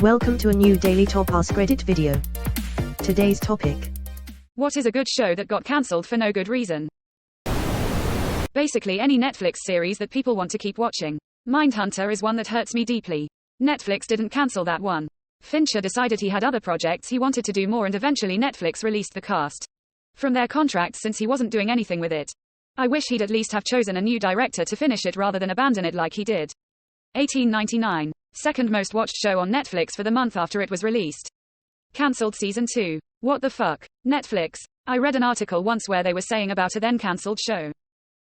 Welcome to a new Daily Top Askreddit video. Today's topic. What is a good show that got cancelled for no good reason? Basically any Netflix series that people want to keep watching. Mindhunter is one that hurts me deeply. Netflix didn't cancel that one. Fincher decided he had other projects he wanted to do more, and eventually Netflix released the cast from their contract since he wasn't doing anything with it. I wish he'd at least have chosen a new director to finish it rather than abandon it like he did. 1899. Second most watched show on Netflix for the month after it was released. Cancelled season 2. What the fuck? Netflix. I read an article once where they were saying about a then cancelled show.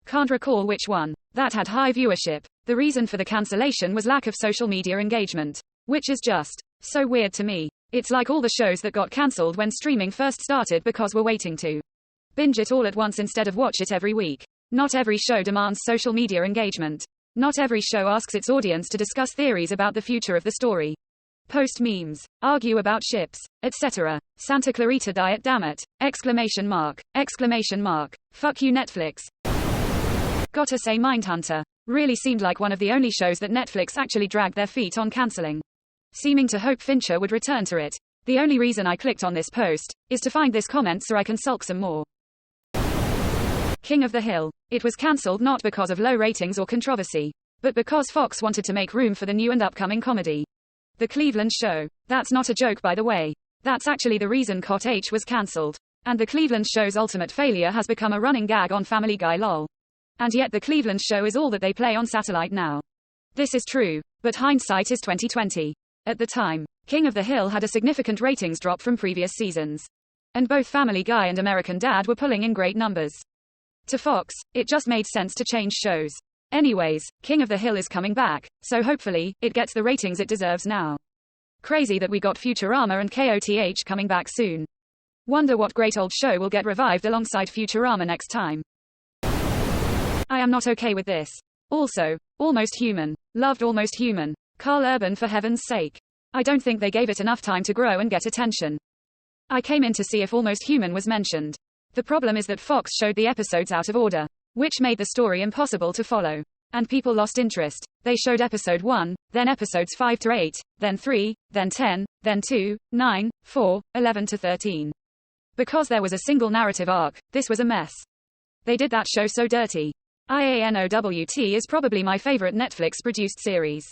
Can't recall which one. That had high viewership. The reason for the cancellation was lack of social media engagement. Which is just so weird to me. It's like all the shows that got cancelled when streaming first started because we're waiting to binge it all at once instead of watch it every week. Not every show demands social media engagement. Not every show asks its audience to discuss theories about the future of the story, post memes, argue about ships, etc. Santa Clarita Diet, damn it! Exclamation mark. Exclamation mark. Fuck you Netflix. Gotta say Mindhunter really seemed like one of the only shows that Netflix actually dragged their feet on cancelling, seeming to hope Fincher would return to it. The only reason I clicked on this post is to find this comment so I can sulk some more. King of the Hill. It was cancelled not because of low ratings or controversy, but because Fox wanted to make room for the new and upcoming comedy, The Cleveland Show. That's not a joke, by the way. That's actually the reason Cot H was cancelled. And The Cleveland Show's ultimate failure has become a running gag on Family Guy, lol. And yet The Cleveland Show is all that they play on satellite now. This is true, but hindsight is 2020. At the time, King of the Hill had a significant ratings drop from previous seasons, and both Family Guy and American Dad were pulling in great numbers. To Fox, it just made sense to change shows. Anyways, King of the Hill is coming back, so hopefully, it gets the ratings it deserves now. Crazy that we got Futurama and KOTH coming back soon. Wonder what great old show will get revived alongside Futurama next time. I am not okay with this. Also, Almost Human. Loved Almost Human. Carl Urban, for heaven's sake. I don't think they gave it enough time to grow and get attention. I came in to see if Almost Human was mentioned. The problem is that Fox showed the episodes out of order, which made the story impossible to follow. And people lost interest. They showed episode 1, then episodes 5 to 8, then 3, then 10, then 2, 9, 4, 11 to 13. Because there was a single narrative arc, this was a mess. They did that show so dirty. IANOWT is probably my favorite Netflix-produced series.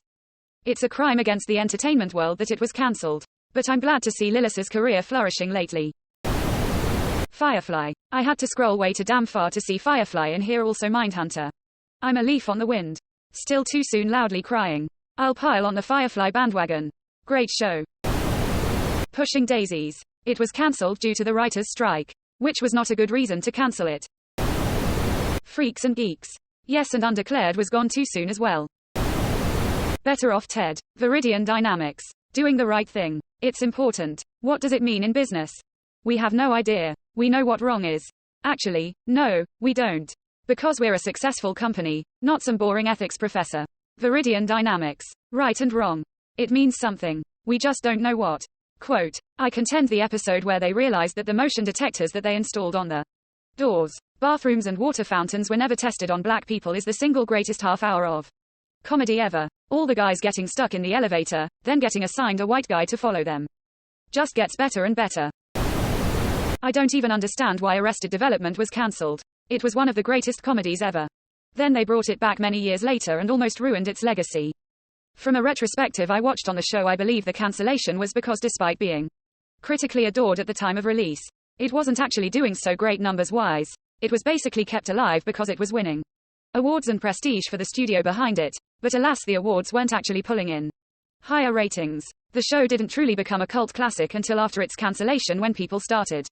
It's a crime against the entertainment world that it was cancelled. But I'm glad to see Lillis's career flourishing lately. Firefly. I had to scroll way too damn far to see Firefly in here. Also Mindhunter. I'm a leaf on the wind. Still too soon, loudly crying. I'll pile on the Firefly bandwagon. Great show. Pushing Daisies. It was cancelled due to the writers' strike, which was not a good reason to cancel it. Freaks and Geeks. Yes, and Undeclared was gone too soon as well. Better Off Ted. Viridian Dynamics. Doing the right thing. It's important. What does it mean in business? We have no idea. We know what wrong is. Actually, no, we don't. Because we're a successful company, not some boring ethics professor. Viridian Dynamics. Right and wrong. It means something. We just don't know what. Quote, I contend the episode where they realized that the motion detectors that they installed on the doors, bathrooms and water fountains were never tested on black people is the single greatest half hour of comedy ever. All the guys getting stuck in the elevator, then getting assigned a white guy to follow them. Just gets better and better. I don't even understand why Arrested Development was cancelled. It was one of the greatest comedies ever. Then they brought it back many years later and almost ruined its legacy. From a retrospective I watched on the show, I believe the cancellation was because despite being critically adored at the time of release, it wasn't actually doing so great numbers-wise. It was basically kept alive because it was winning awards and prestige for the studio behind it, but alas, the awards weren't actually pulling in higher ratings. The show didn't truly become a cult classic until after its cancellation, when people started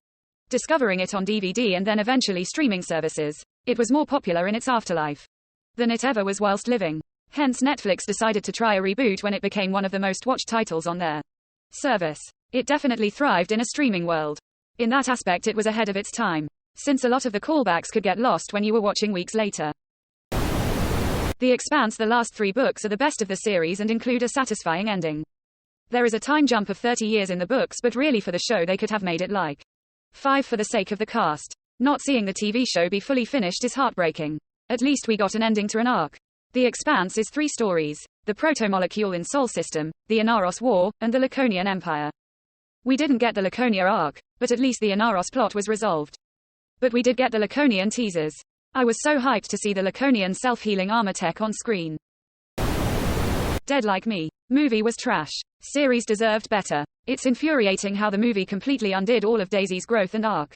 discovering it on DVD and then eventually streaming services. It was more popular in its afterlife than it ever was whilst living. Hence Netflix decided to try a reboot when it became one of the most watched titles on their service. It definitely thrived in a streaming world. In that aspect it was ahead of its time, since a lot of the callbacks could get lost when you were watching weeks later. The Expanse. The last 3 books are the best of the series and include a satisfying ending. There is a time jump of 30 years in the books, but really for the show they could have made it like 5 for the sake of the cast. Not seeing the TV show be fully finished is heartbreaking. At least we got an ending to an arc. The Expanse is 3 stories. the protomolecule in Sol System, the Inaros War, and the Laconian Empire. We didn't get the Laconia arc, but at least the Inaros plot was resolved. But we did get the Laconian teasers. I was so hyped to see the Laconian self-healing armor tech on screen. Dead Like Me. Movie was trash. Series deserved better. It's infuriating how the movie completely undid all of Daisy's growth and arc.